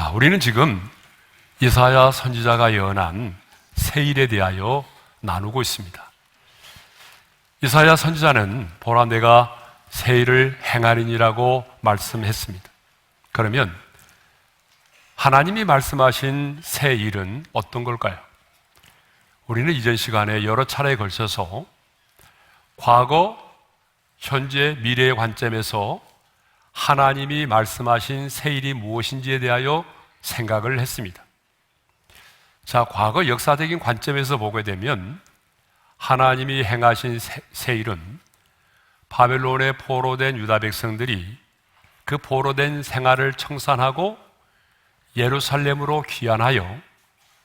자, 우리는 지금 이사야 선지자가 예언한 새 일에 대하여 나누고 있습니다. 이사야 선지자는 보라 내가 새 일을 행하리니라고 말씀했습니다. 그러면 하나님이 말씀하신 새 일은 어떤 걸까요? 우리는 이전 시간에 여러 차례에 걸쳐서 과거, 현재, 미래의 관점에서 하나님이 말씀하신 새 일이 무엇인지에 대하여 생각을 했습니다. 자, 과거 역사적인 관점에서 보게 되면 하나님이 행하신 새 일은 바벨론에 포로된 유다 백성들이 그 포로된 생활을 청산하고 예루살렘으로 귀환하여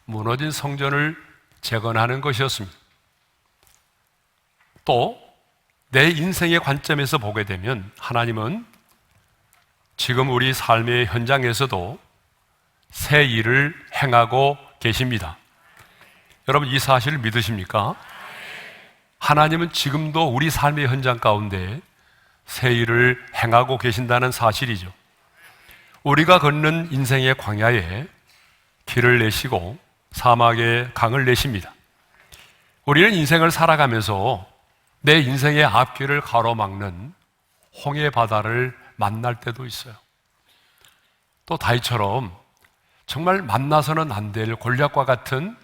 무너진 성전을 재건하는 것이었습니다. 또 내 인생의 관점에서 보게 되면 하나님은 지금 우리 삶의 현장에서도 새 일을 행하고 계십니다. 여러분 이 사실을 믿으십니까? 하나님은 지금도 우리 삶의 현장 가운데 새 일을 행하고 계신다는 사실이죠. 우리가 걷는 인생의 광야에 길을 내시고 사막에 강을 내십니다. 우리는 인생을 살아가면서 내 인생의 앞길을 가로막는 홍해 바다를 만날 때도 있어요. 또 다윗처럼 정말 만나서는 안 될 골리앗과 같은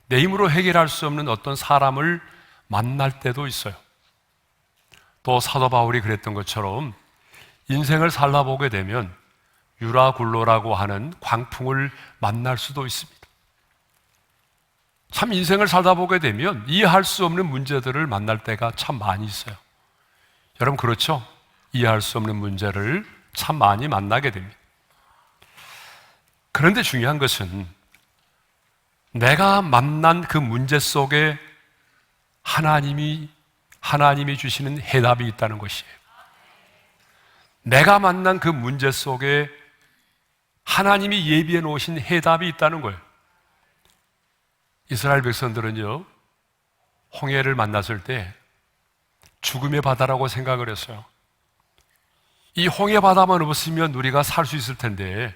내 힘으로 해결할 수 없는 어떤 사람을 만날 때도 있어요. 또 사도 바울이 그랬던 것처럼 인생을 살아보게 되면 유라굴로라고 하는 광풍을 만날 수도 있습니다. 참 인생을 살다 보게 되면 이해할 수 없는 문제들을 만날 때가 참 많이 있어요. 여러분 그렇죠? 이해할 수 없는 문제를 참 많이 만나게 됩니다. 그런데 중요한 것은 내가 만난 그 문제 속에 하나님이 주시는 해답이 있다는 것이에요. 내가 만난 그 문제 속에 하나님이 예비해 놓으신 해답이 있다는 거예요. 이스라엘 백성들은요, 홍해를 만났을 때 죽음의 바다라고 생각을 했어요. 이 홍해 바다만 없으면 우리가 살 수 있을 텐데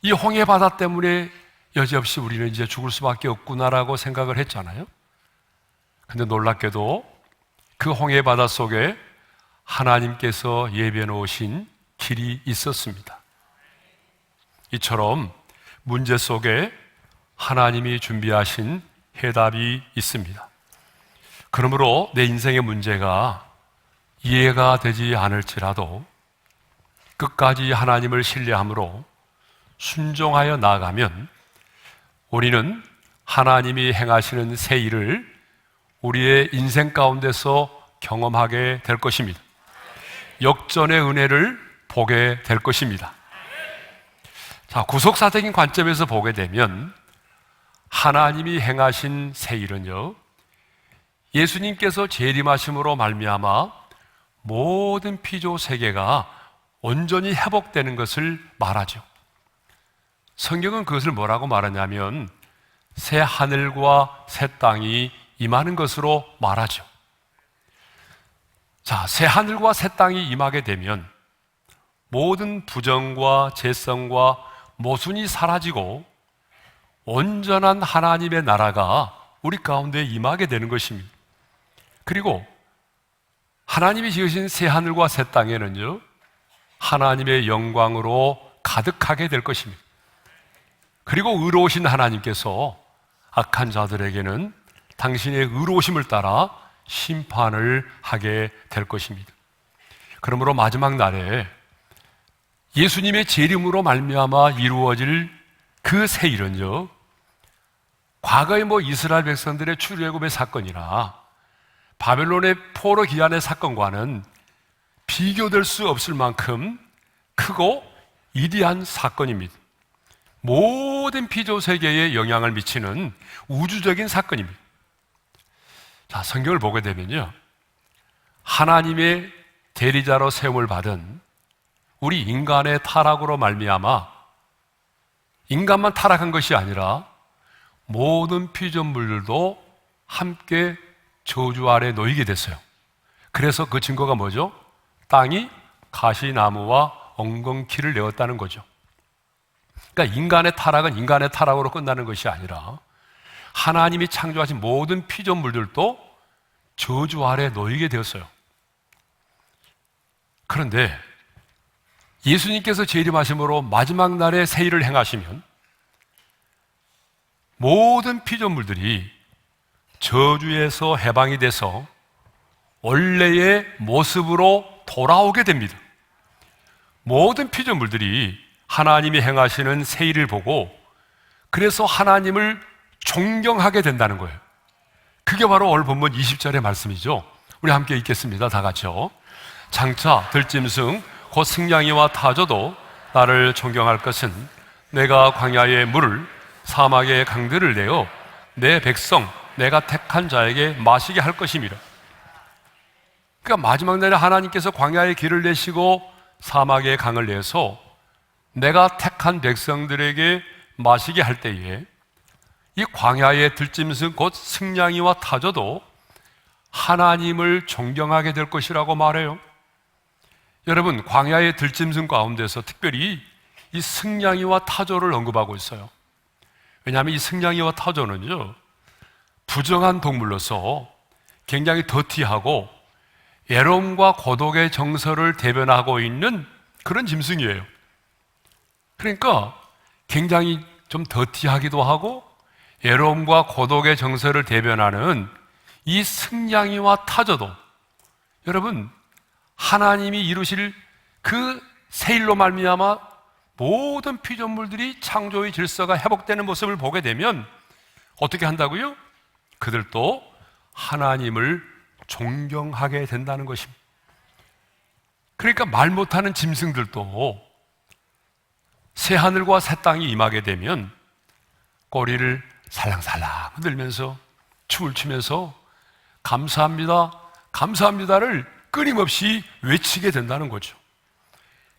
이 홍해 바다 때문에 여지없이 우리는 이제 죽을 수밖에 없구나라고 생각을 했잖아요. 근데 놀랍게도 그 홍해 바다 속에 하나님께서 예비해 놓으신 길이 있었습니다. 이처럼 문제 속에 하나님이 준비하신 해답이 있습니다. 그러므로 내 인생의 문제가 이해가 되지 않을지라도 끝까지 하나님을 신뢰함으로 순종하여 나아가면 우리는 하나님이 행하시는 새 일을 우리의 인생 가운데서 경험하게 될 것입니다. 역전의 은혜를 보게 될 것입니다. 자, 구속사적인 관점에서 보게 되면 하나님이 행하신 새 일은요, 예수님께서 재림하심으로 말미암아 모든 피조 세계가 온전히 회복되는 것을 말하죠. 성경은 그것을 뭐라고 말하냐면 새 하늘과 새 땅이 임하는 것으로 말하죠. 자, 새 하늘과 새 땅이 임하게 되면 모든 부정과 죄성과 모순이 사라지고 온전한 하나님의 나라가 우리 가운데 임하게 되는 것입니다. 그리고 하나님이 지으신 새 하늘과 새 땅에는요, 하나님의 영광으로 가득하게 될 것입니다. 그리고 의로우신 하나님께서 악한 자들에게는 당신의 의로우심을 따라 심판을 하게 될 것입니다. 그러므로 마지막 날에 예수님의 재림으로 말미암아 이루어질 그 새 일은요, 과거의 이스라엘 백성들의 출애굽의 사건이나 바벨론의 포로 기한의 사건과는 비교될 수 없을 만큼 크고 위대한 사건입니다. 모든 피조 세계에 영향을 미치는 우주적인 사건입니다. 자, 성경을 보게 되면요, 하나님의 대리자로 세움을 받은 우리 인간의 타락으로 말미암아 인간만 타락한 것이 아니라 모든 피조물들도 함께 저주 아래 놓이게 됐어요. 그래서 그 증거가 뭐죠? 땅이 가시나무와 엉겅퀴를 내었다는 거죠. 그러니까 인간의 타락은 인간의 타락으로 끝나는 것이 아니라 하나님이 창조하신 모든 피조물들도 저주 아래 놓이게 되었어요. 그런데 예수님께서 재림하심으로 마지막 날에 새 일을 행하시면 모든 피조물들이 저주에서 해방이 돼서 원래의 모습으로 돌아오게 됩니다. 모든 피조물들이 하나님이 행하시는 새 일을 보고 그래서 하나님을 존경하게 된다는 거예요. 그게 바로 오늘 본문 20절의 말씀이죠. 우리 함께 읽겠습니다. 다 같이요. 장차 들짐승 곧 승냥이와 타조도 나를 존경할 것은 내가 광야의 물을 사막의 강들을 내어 내 백성 내가 택한 자에게 마시게 할 것임이라. 그러니까 마지막 날에 하나님께서 광야의 길을 내시고 사막의 강을 내서 내가 택한 백성들에게 마시게 할 때에 이 광야의 들짐승 곧 승냥이와 타조도 하나님을 존경하게 될 것이라고 말해요. 여러분, 광야의 들짐승 가운데서 특별히 이 승냥이와 타조를 언급하고 있어요. 왜냐하면 이 승냥이와 타조는요, 부정한 동물로서 굉장히 더티하고 외로움과 고독의 정서를 대변하고 있는 그런 짐승이에요. 그러니까 굉장히 좀 더티하기도 하고 외로움과 고독의 정서를 대변하는 이 승냥이와 타조도 여러분, 하나님이 이루실 그 새 일로 말미암아 모든 피조물들이 창조의 질서가 회복되는 모습을 보게 되면 어떻게 한다고요? 그들도 하나님을 존경하게 된다는 것입니다. 그러니까 말 못하는 짐승들도 새 하늘과 새 땅이 임하게 되면 꼬리를 살랑살랑 흔들면서 춤을 추면서 감사합니다, 감사합니다를 끊임없이 외치게 된다는 거죠.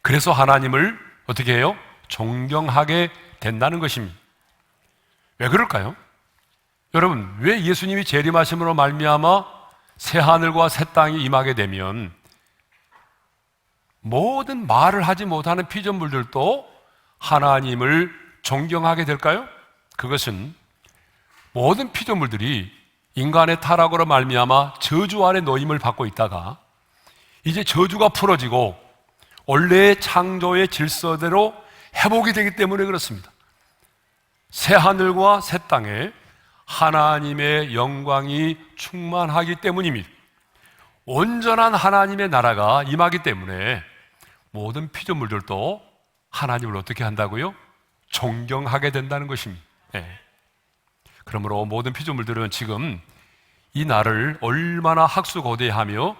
그래서 하나님을 어떻게 해요? 존경하게 된다는 것입니다. 왜 그럴까요? 여러분, 왜 예수님이 재림하심으로 말미암아 새 하늘과 새 땅이 임하게 되면 모든 말을 하지 못하는 피조물들도 하나님을 존경하게 될까요? 그것은 모든 피조물들이 인간의 타락으로 말미암아 저주 아래 노임을 받고 있다가 이제 저주가 풀어지고 원래의 창조의 질서대로 회복이 되기 때문에 그렇습니다. 새 하늘과 새 땅에 하나님의 영광이 충만하기 때문입니다. 온전한 하나님의 나라가 임하기 때문에 모든 피조물들도 하나님을 어떻게 한다고요? 존경하게 된다는 것입니다. 네. 그러므로 모든 피조물들은 지금 이 날을 얼마나 학수고대하며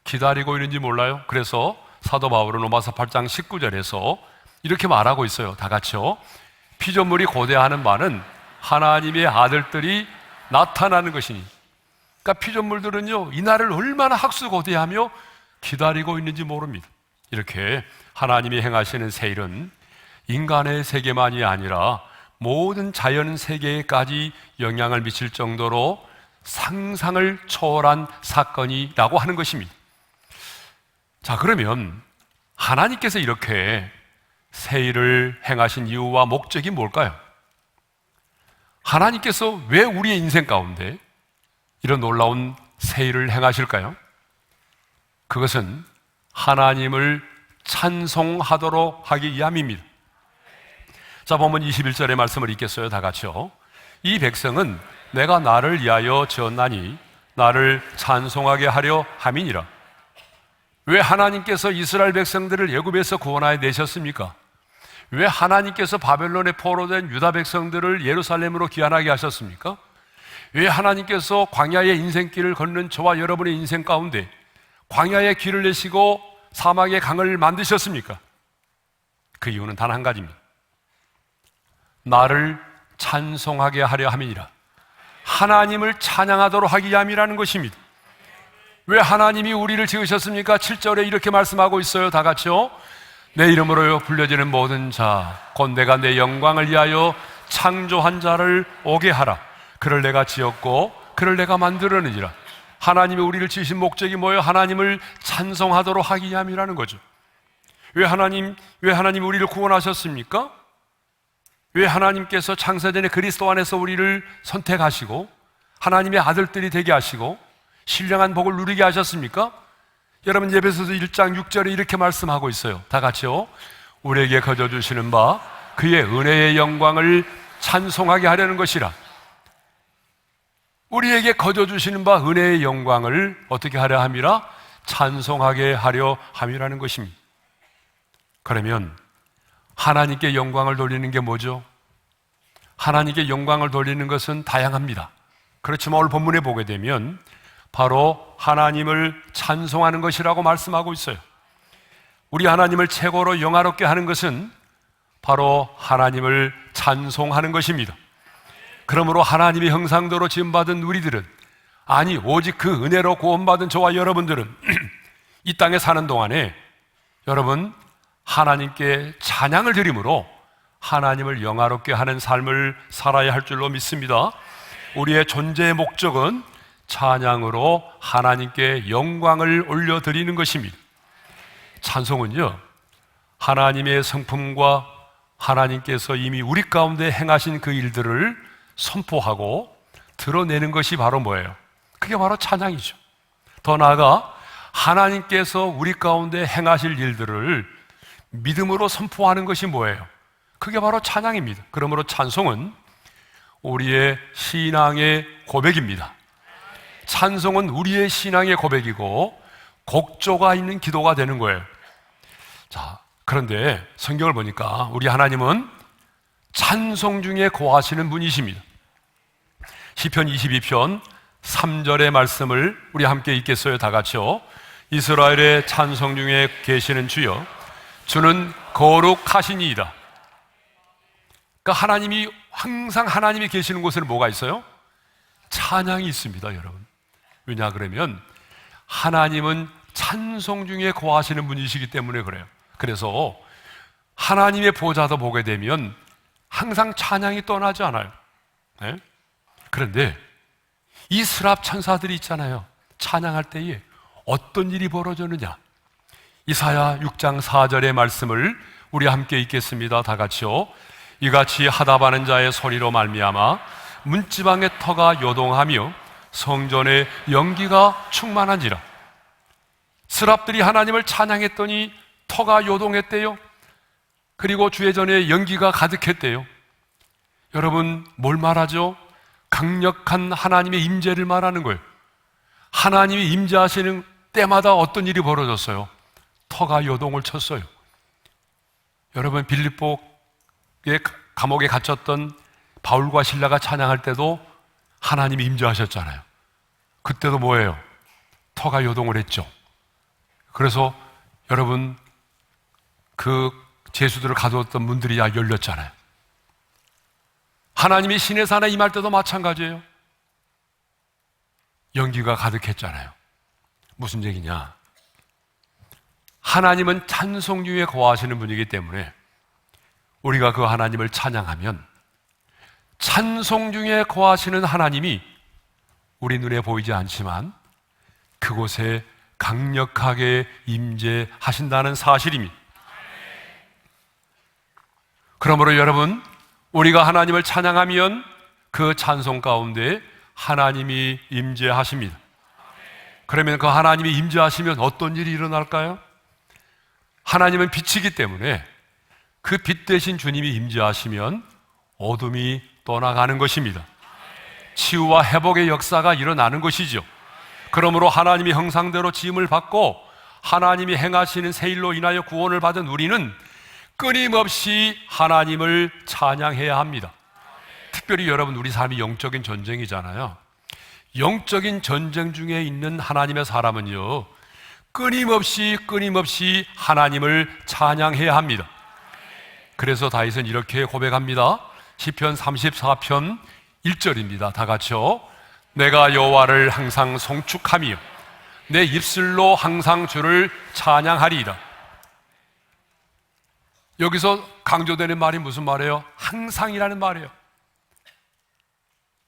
기다리고 있는지 몰라요. 그래서 사도 바울은 로마서 8장 19절에서 이렇게 말하고 있어요. 다 같이요. 피조물이 고대하는 바는 하나님의 아들들이 나타나는 것이니. 그러니까 피조물들은요, 이 날을 얼마나 학수고대하며 기다리고 있는지 모릅니다. 이렇게 하나님이 행하시는 새 일은 인간의 세계만이 아니라 모든 자연 세계에까지 영향을 미칠 정도로 상상을 초월한 사건이라고 하는 것입니다. 자, 그러면 하나님께서 이렇게 새 일을 행하신 이유와 목적이 뭘까요? 하나님께서 왜 우리의 인생 가운데 이런 놀라운 새 일을 행하실까요? 그것은 하나님을 찬송하도록 하기 위함입니다. 자, 본문 21절의 말씀을 읽겠어요. 다 같이요. 이 백성은 내가 나를 위하여 지었나니 나를 찬송하게 하려 함이니라. 왜 하나님께서 이스라엘 백성들을 애굽에서 구원하여 내셨습니까? 왜 하나님께서 바벨론에 포로된 유다 백성들을 예루살렘으로 귀환하게 하셨습니까? 왜 하나님께서 광야의 인생길을 걷는 저와 여러분의 인생 가운데 광야의 길을 내시고 사막의 강을 만드셨습니까? 그 이유는 단 한 가지입니다. 나를 찬송하게 하려 함이니라. 하나님을 찬양하도록 하기 위함이라는 것입니다. 왜 하나님이 우리를 지으셨습니까? 7절에 이렇게 말씀하고 있어요. 다 같이요. 내 이름으로 불려지는 모든 자, 곧 내가 내 영광을 위하여 창조한 자를 오게 하라. 그를 내가 지었고 그를 내가 만들었느니라. 하나님이 우리를 지으신 목적이 뭐예요? 하나님을 찬송하도록 하기 위함이라는 거죠. 왜 하나님이 우리를 구원하셨습니까? 왜 하나님께서 창세전에 그리스도 안에서 우리를 선택하시고 하나님의 아들들이 되게 하시고 신령한 복을 누리게 하셨습니까? 여러분, 에베소서 1장 6절에 이렇게 말씀하고 있어요. 다 같이요. 우리에게 거저 주시는 바 그의 은혜의 영광을 찬송하게 하려는 것이라. 우리에게 거저 주시는 바 은혜의 영광을 어떻게 하려 함이라? 찬송하게 하려 함이라는 것입니다. 그러면 하나님께 영광을 돌리는 게 뭐죠? 하나님께 영광을 돌리는 것은 다양합니다. 그렇지만 오늘 본문에 보게 되면 바로 하나님을 찬송하는 것이라고 말씀하고 있어요. 우리 하나님을 최고로 영화롭게 하는 것은 바로 하나님을 찬송하는 것입니다. 그러므로 하나님의 형상대로 지음받은 우리들은, 아니 오직 그 은혜로 구원받은 저와 여러분들은 이 땅에 사는 동안에 여러분 하나님께 찬양을 드림으로 하나님을 영화롭게 하는 삶을 살아야 할 줄로 믿습니다. 우리의 존재의 목적은 찬양으로 하나님께 영광을 올려드리는 것입니다. 찬송은요, 하나님의 성품과 하나님께서 이미 우리 가운데 행하신 그 일들을 선포하고 드러내는 것이 바로 뭐예요? 그게 바로 찬양이죠. 더 나아가 하나님께서 우리 가운데 행하실 일들을 믿음으로 선포하는 것이 뭐예요? 그게 바로 찬양입니다. 그러므로 찬송은 우리의 신앙의 고백입니다. 찬송은 우리의 신앙의 고백이고 곡조가 있는 기도가 되는 거예요. 자, 그런데 성경을 보니까 우리 하나님은 찬송 중에 거하시는 분이십니다. 시편 22편 3절의 말씀을 우리 함께 읽겠어요. 다 같이요. 이스라엘의 찬송 중에 계시는 주여, 주는 거룩하시니이다. 그러니까 하나님이, 항상 하나님이 계시는 곳에는 뭐가 있어요? 찬양이 있습니다, 여러분. 왜냐 그러면 하나님은 찬송 중에 거하시는 분이시기 때문에 그래요. 그래서 하나님의 보좌도 보게 되면 항상 찬양이 떠나지 않아요. 네? 그런데 이 스랍 천사들이 있잖아요. 찬양할 때에 어떤 일이 벌어졌느냐? 이사야 6장 4절의 말씀을 우리 함께 읽겠습니다. 다 같이요. 이같이 하답하는 자의 소리로 말미암아 문지방의 터가 요동하며 성전의 연기가 충만한지라. 스랍들이 하나님을 찬양했더니 터가 요동했대요. 그리고 주의 전에 연기가 가득했대요. 여러분, 뭘 말하죠? 강력한 하나님의 임재를 말하는 거예요. 하나님이 임재하시는 때마다 어떤 일이 벌어졌어요? 터가 요동을 쳤어요. 여러분, 빌립보의 감옥에 갇혔던 바울과 실라가 찬양할 때도 하나님이 임재하셨잖아요. 그때도 뭐예요? 터가 요동을 했죠. 그래서 여러분, 그 제수들을 가두었던 문들이 다 열렸잖아요. 하나님이 신의 산에 임할 때도 마찬가지예요. 연기가 가득했잖아요. 무슨 얘기냐? 하나님은 찬송 중에 거하시는 분이기 때문에 우리가 그 하나님을 찬양하면 찬송 중에 거하시는 하나님이 우리 눈에 보이지 않지만 그곳에 강력하게 임재하신다는 사실입니다. 그러므로 여러분, 우리가 하나님을 찬양하면 그 찬송 가운데 하나님이 임재하십니다. 그러면 그 하나님이 임재하시면 어떤 일이 일어날까요? 하나님은 빛이기 때문에 그 빛 대신 주님이 임재하시면 어둠이 떠나가는 것입니다. 치유와 회복의 역사가 일어나는 것이죠. 그러므로 하나님의 형상대로 지음을 받고 하나님이 행하시는 새 일로 인하여 구원을 받은 우리는 끊임없이 하나님을 찬양해야 합니다. 특별히 여러분, 우리 삶이 영적인 전쟁이잖아요. 영적인 전쟁 중에 있는 하나님의 사람은요, 끊임없이 하나님을 찬양해야 합니다. 그래서 다윗은 이렇게 고백합니다. 시편 34편 1절입니다. 다 같이요. 내가 여호와를 항상 송축하며 내 입술로 항상 주를 찬양하리이다. 여기서 강조되는 말이 무슨 말이에요? 항상이라는 말이에요.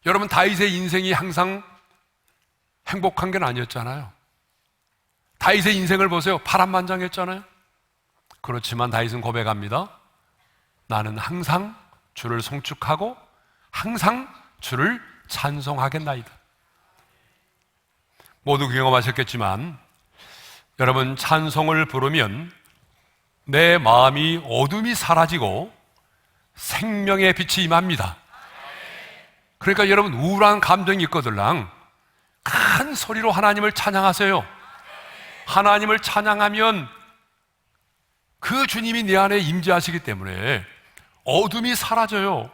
여러분, 다윗의 인생이 항상 행복한 게 아니었잖아요. 다윗의 인생을 보세요. 파란만장했잖아요. 그렇지만 다윗은 고백합니다. 나는 항상 주를 송축하고 항상 주를 찬송하겠나이다. 모두 경험하셨겠지만 여러분, 찬송을 부르면 내 마음이 어둠이 사라지고 생명의 빛이 임합니다. 그러니까 여러분, 우울한 감정이 있거들랑 큰 소리로 하나님을 찬양하세요. 하나님을 찬양하면 그 주님이 내 안에 임재하시기 때문에 어둠이 사라져요.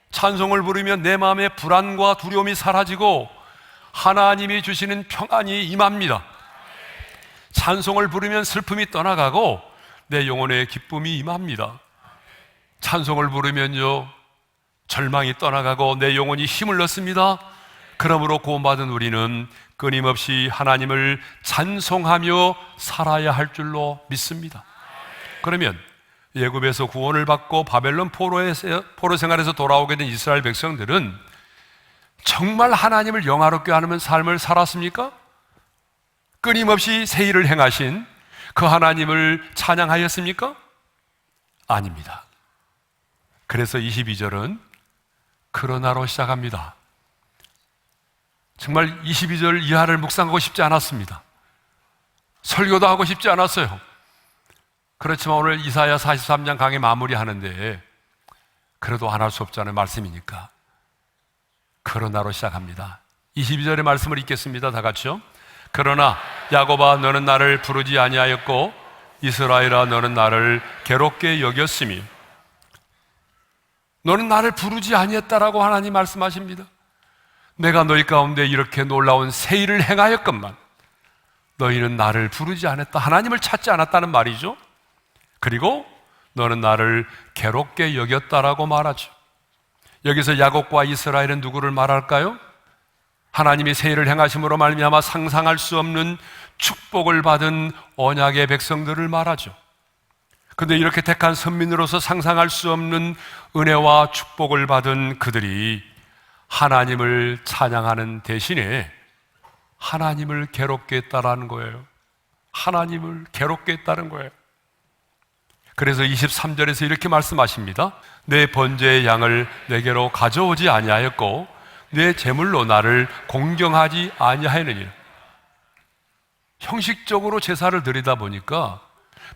찬송을 부르면 내 마음의 불안과 두려움이 사라지고 하나님이 주시는 평안이 임합니다. 찬송을 부르면 슬픔이 떠나가고 내 영혼의 기쁨이 임합니다. 찬송을 부르면요, 절망이 떠나가고 내 영혼이 힘을 얻습니다. 그러므로 구원받은 우리는 끊임없이 하나님을 찬송하며 살아야 할 줄로 믿습니다. 그러면 애굽에서 구원을 받고 바벨론 포로 생활에서 돌아오게 된 이스라엘 백성들은 정말 하나님을 영화롭게 하는 삶을 살았습니까? 끊임없이 새 일을 행하신 그 하나님을 찬양하였습니까? 아닙니다. 그래서 22절은 그러나로 시작합니다. 정말 22절 이하를 묵상하고 싶지 않았습니다. 설교도 하고 싶지 않았어요. 그렇지만 오늘 이사야 43장 강의 마무리하는데 그래도 안 할 수 없잖아요. 말씀이니까. 그러나로 시작합니다. 22절의 말씀을 읽겠습니다. 다 같이요. 그러나 야곱아, 너는 나를 부르지 아니하였고 이스라엘아, 너는 나를 괴롭게 여겼으니. 너는 나를 부르지 아니했다라고 하나님 말씀하십니다. 내가 너희 가운데 이렇게 놀라운 새 일을 행하였건만 너희는 나를 부르지 않았다. 하나님을 찾지 않았다는 말이죠. 그리고 너는 나를 괴롭게 여겼다라고 말하죠. 여기서 야곱과 이스라엘은 누구를 말할까요? 하나님이 새 일을 행하심으로 말미암아 상상할 수 없는 축복을 받은 언약의 백성들을 말하죠. 그런데 이렇게 택한 선민으로서 상상할 수 없는 은혜와 축복을 받은 그들이 하나님을 찬양하는 대신에 하나님을 괴롭게 했다라는 거예요. 하나님을 괴롭게 했다는 거예요. 그래서 23절에서 이렇게 말씀하십니다. 내 번제의 양을 내게로 가져오지 아니하였고 내 제물로 나를 공경하지 아니하였느니라. 형식적으로 제사를 드리다 보니까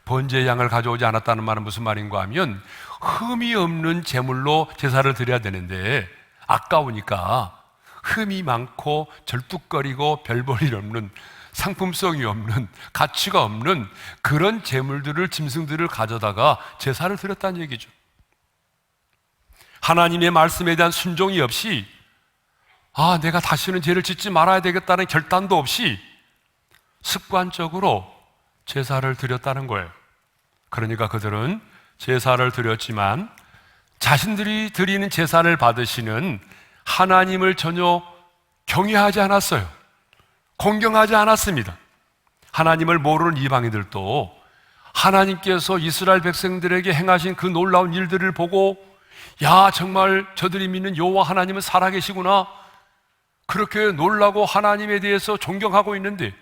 번제의 양을 가져오지 않았다는 말은 무슨 말인가 하면 흠이 없는 제물로 제사를 드려야 되는데 아까우니까 흠이 많고 절뚝거리고 별 볼 일 없는, 상품성이 없는, 가치가 없는 그런 제물들을, 짐승들을 가져다가 제사를 드렸다는 얘기죠. 하나님의 말씀에 대한 순종이 없이 내가 다시는 죄를 짓지 말아야 되겠다는 결단도 없이 습관적으로 제사를 드렸다는 거예요. 그러니까 그들은 제사를 드렸지만 자신들이 드리는 제사를 받으시는 하나님을 전혀 경외하지 않았어요. 공경하지 않았습니다. 하나님을 모르는 이방인들도 하나님께서 이스라엘 백성들에게 행하신 그 놀라운 일들을 보고 야, 정말 저들이 믿는 여호와 하나님은 살아계시구나, 그렇게 놀라고 하나님에 대해서 존경하고 있는데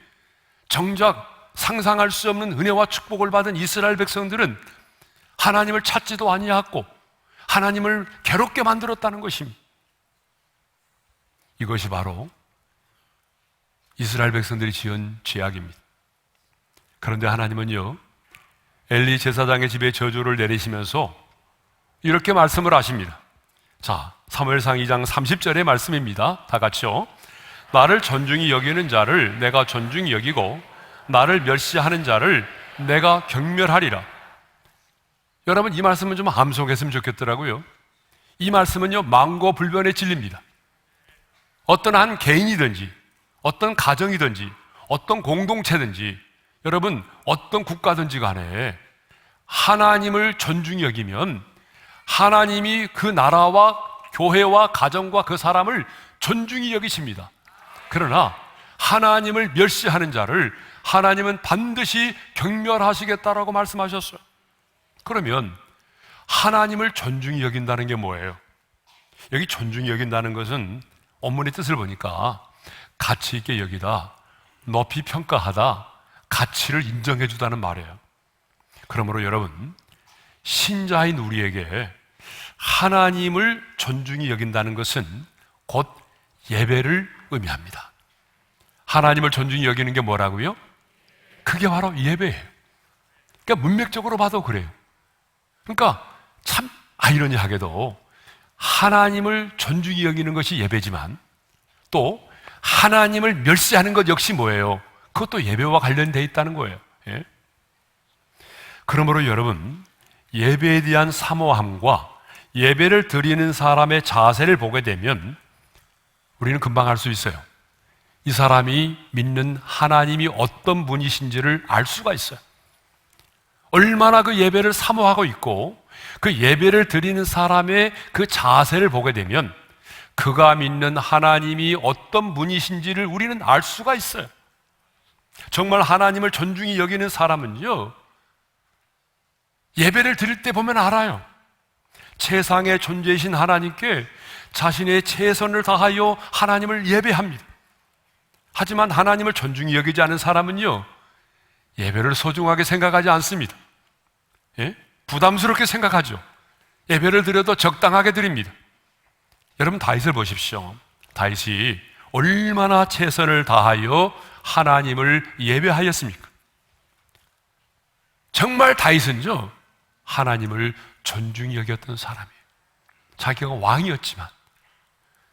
정작 상상할 수 없는 은혜와 축복을 받은 이스라엘 백성들은 하나님을 찾지도 아니하고 하나님을 괴롭게 만들었다는 것입니다. 이것이 바로 이스라엘 백성들이 지은 죄악입니다. 그런데 하나님은요, 엘리 제사장의 집에 저주를 내리시면서 이렇게 말씀을 하십니다. 자, 사무엘상 2장 30절의 말씀입니다. 다 같이요. 나를 존중히 여기는 자를 내가 존중히 여기고 나를 멸시하는 자를 내가 경멸하리라. 여러분, 이 말씀은 좀 암송했으면 좋겠더라고요. 이 말씀은요, 망고불변의 진리입니다. 어떤 한 개인이든지 어떤 가정이든지 어떤 공동체든지 여러분 어떤 국가든지 간에 하나님을 존중히 여기면 하나님이 그 나라와 교회와 가정과 그 사람을 존중히 여기십니다. 그러나 하나님을 멸시하는 자를 하나님은 반드시 경멸하시겠다라고 말씀하셨어요. 그러면 하나님을 존중히 여긴다는 게 뭐예요? 여기 존중히 여긴다는 것은 원문의 뜻을 보니까 가치 있게 여기다, 높이 평가하다, 가치를 인정해 주다는 말이에요. 그러므로 여러분, 신자인 우리에게 하나님을 존중히 여긴다는 것은 곧 예배를 의미합니다. 하나님을 존중히 여기는 게 뭐라고요? 그게 바로 예배예요. 그러니까 문맥적으로 봐도 그래요. 그러니까 참 아이러니하게도 하나님을 존중히 여기는 것이 예배지만 또 하나님을 멸시하는 것 역시 뭐예요? 그것도 예배와 관련되어 있다는 거예요. 예? 그러므로 여러분, 예배에 대한 사모함과 예배를 드리는 사람의 자세를 보게 되면 우리는 금방 알 수 있어요. 이 사람이 믿는 하나님이 어떤 분이신지를 알 수가 있어요. 얼마나 그 예배를 사모하고 있고 그 예배를 드리는 사람의 그 자세를 보게 되면 그가 믿는 하나님이 어떤 분이신지를 우리는 알 수가 있어요. 정말 하나님을 존중히 여기는 사람은요, 예배를 드릴 때 보면 알아요. 최상의 존재이신 하나님께 자신의 최선을 다하여 하나님을 예배합니다. 하지만 하나님을 존중히 여기지 않은 사람은요, 예배를 소중하게 생각하지 않습니다. 예? 부담스럽게 생각하죠. 예배를 드려도 적당하게 드립니다. 여러분, 다윗을 보십시오. 다윗이 얼마나 최선을 다하여 하나님을 예배하였습니까? 정말 다윗은요, 하나님을 존중히 여겼던 사람이에요. 자기가 왕이었지만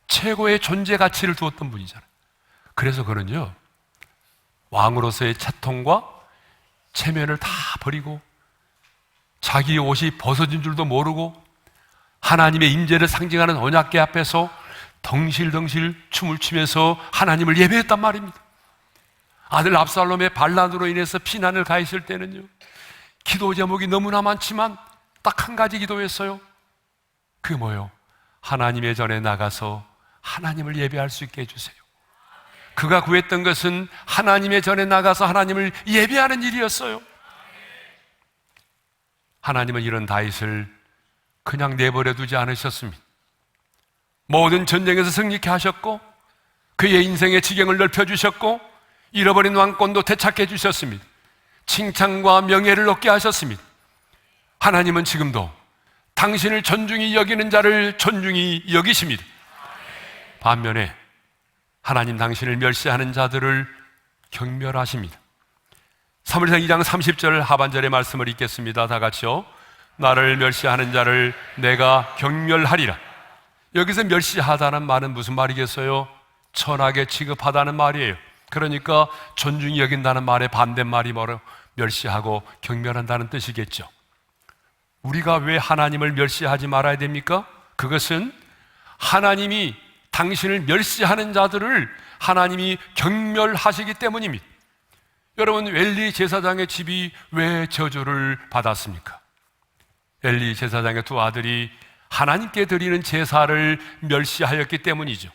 최고의 존재 가치를 두었던 분이잖아요. 그래서 그는요, 왕으로서의 채통과 체면을 다 버리고 자기 옷이 벗어진 줄도 모르고 하나님의 임재를 상징하는 언약궤 앞에서 덩실덩실 춤을 추면서 하나님을 예배했단 말입니다. 아들 압살롬의 반란으로 인해서 피난을 가 있을 때는요, 기도 제목이 너무나 많지만 딱 한 가지 기도했어요. 그게 뭐예요? 하나님의 전에 나가서 하나님을 예배할 수 있게 해주세요. 그가 구했던 것은 하나님의 전에 나가서 하나님을 예배하는 일이었어요. 하나님은 이런 다윗을 그냥 내버려 두지 않으셨습니다. 모든 전쟁에서 승리케 하셨고 그의 인생의 지경을 넓혀주셨고 잃어버린 왕권도 되찾게 해주셨습니다. 칭찬과 명예를 얻게 하셨습니다. 하나님은 지금도 당신을 존중히 여기는 자를 존중히 여기십니다. 반면에 하나님 당신을 멸시하는 자들을 경멸하십니다. 사무엘상 2장 30절 하반절의 말씀을 읽겠습니다. 다 같이요. 나를 멸시하는 자를 내가 경멸하리라. 여기서 멸시하다는 말은 무슨 말이겠어요? 천하게 취급하다는 말이에요. 그러니까 존중히 여긴다는 말의 반대말이 뭐로? 멸시하고 경멸한다는 뜻이겠죠. 우리가 왜 하나님을 멸시하지 말아야 됩니까? 그것은 하나님이 당신을 멸시하는 자들을 하나님이 경멸하시기 때문입니다. 여러분, 엘리 제사장의 집이 왜 저주를 받았습니까? 엘리 제사장의 두 아들이 하나님께 드리는 제사를 멸시하였기 때문이죠.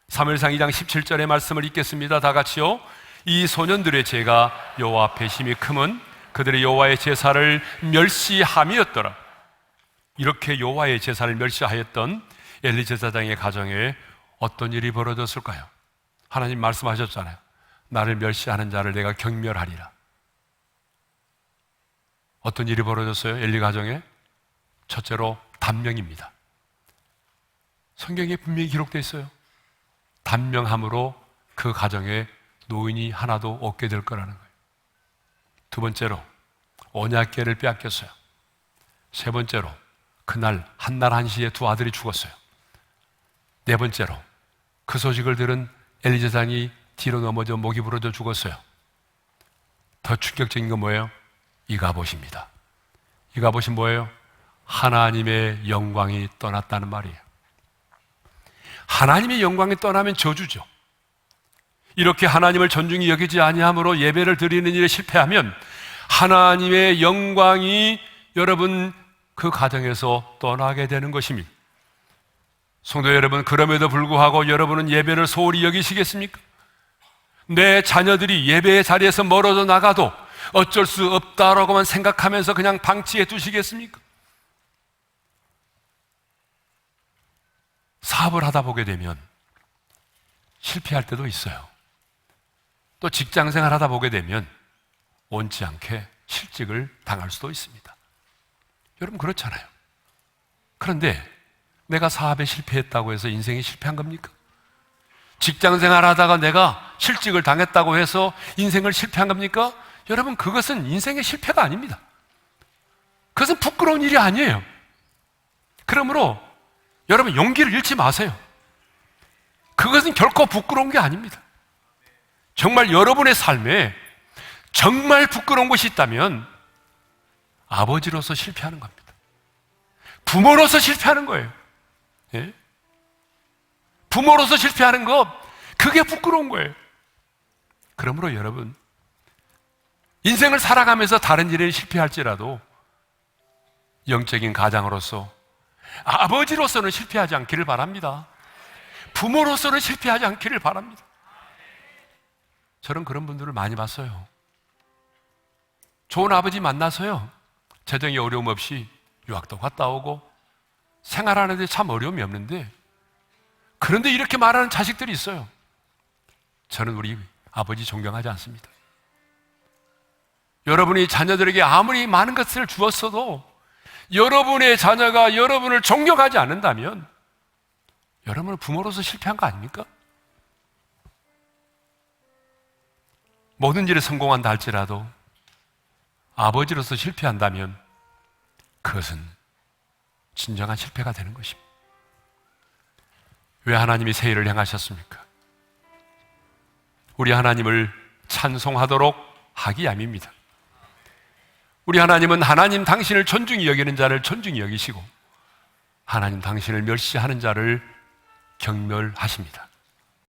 사무엘상 2장 17절의 말씀을 읽겠습니다. 다 같이요. 이 소년들의 죄가 여호와 앞에 심히 크면 그들의 여호와의 제사를 멸시함이었더라. 이렇게 여호와의 제사를 멸시하였던 엘리 제사장의 가정에 어떤 일이 벌어졌을까요? 하나님 말씀하셨잖아요. 나를 멸시하는 자를 내가 경멸하리라. 어떤 일이 벌어졌어요? 엘리 가정에? 첫째로 단명입니다. 성경에 분명히 기록되어 있어요. 단명함으로 그 가정에 노인이 하나도 없게 될 거라는 거예요. 두 번째로 언약궤를 빼앗겼어요. 세 번째로 그날 한날 한시에 두 아들이 죽었어요. 네 번째로 그 소식을 들은 엘리 제사장이 뒤로 넘어져 목이 부러져 죽었어요. 더 충격적인 건 뭐예요? 이가봇입니다. 이가봇이 뭐예요? 하나님의 영광이 떠났다는 말이에요. 하나님의 영광이 떠나면 저주죠. 이렇게 하나님을 존중히 여기지 아니함으로 예배를 드리는 일에 실패하면 하나님의 영광이 여러분 그 가정에서 떠나게 되는 것입니다. 성도 여러분, 그럼에도 불구하고 여러분은 예배를 소홀히 여기시겠습니까? 내 자녀들이 예배의 자리에서 멀어져 나가도 어쩔 수 없다라고만 생각하면서 그냥 방치해 두시겠습니까? 사업을 하다 보게 되면 실패할 때도 있어요. 또 직장생활 하다 보게 되면 원치 않게 실직을 당할 수도 있습니다. 여러분 그렇잖아요. 그런데 내가 사업에 실패했다고 해서 인생이 실패한 겁니까? 직장 생활하다가 내가 실직을 당했다고 해서 인생을 실패한 겁니까? 여러분, 그것은 인생의 실패가 아닙니다. 그것은 부끄러운 일이 아니에요. 그러므로 여러분, 용기를 잃지 마세요. 그것은 결코 부끄러운 게 아닙니다. 정말 여러분의 삶에 정말 부끄러운 것이 있다면 아버지로서 실패하는 겁니다. 부모로서 실패하는 거예요. 예? 부모로서 실패하는 것, 그게 부끄러운 거예요. 그러므로 여러분, 인생을 살아가면서 다른 일에 실패할지라도 영적인 가장으로서, 아버지로서는 실패하지 않기를 바랍니다. 부모로서는 실패하지 않기를 바랍니다. 저는 그런 분들을 많이 봤어요. 좋은 아버지 만나서요, 재정에 어려움 없이 유학도 갔다 오고 생활하는데 참 어려움이 없는데, 그런데 이렇게 말하는 자식들이 있어요. 저는 우리 아버지 존경하지 않습니다. 여러분이 자녀들에게 아무리 많은 것을 주었어도 여러분의 자녀가 여러분을 존경하지 않는다면 여러분은 부모로서 실패한 거 아닙니까? 모든 일에 성공한다 할지라도 아버지로서 실패한다면 그것은 진정한 실패가 되는 것입니다. 왜 하나님이 새 일을 행하셨습니까? 우리 하나님을 찬송하도록 하기 위함입니다. 우리 하나님은 하나님 당신을 존중히 여기는 자를 존중히 여기시고 하나님 당신을 멸시하는 자를 경멸하십니다.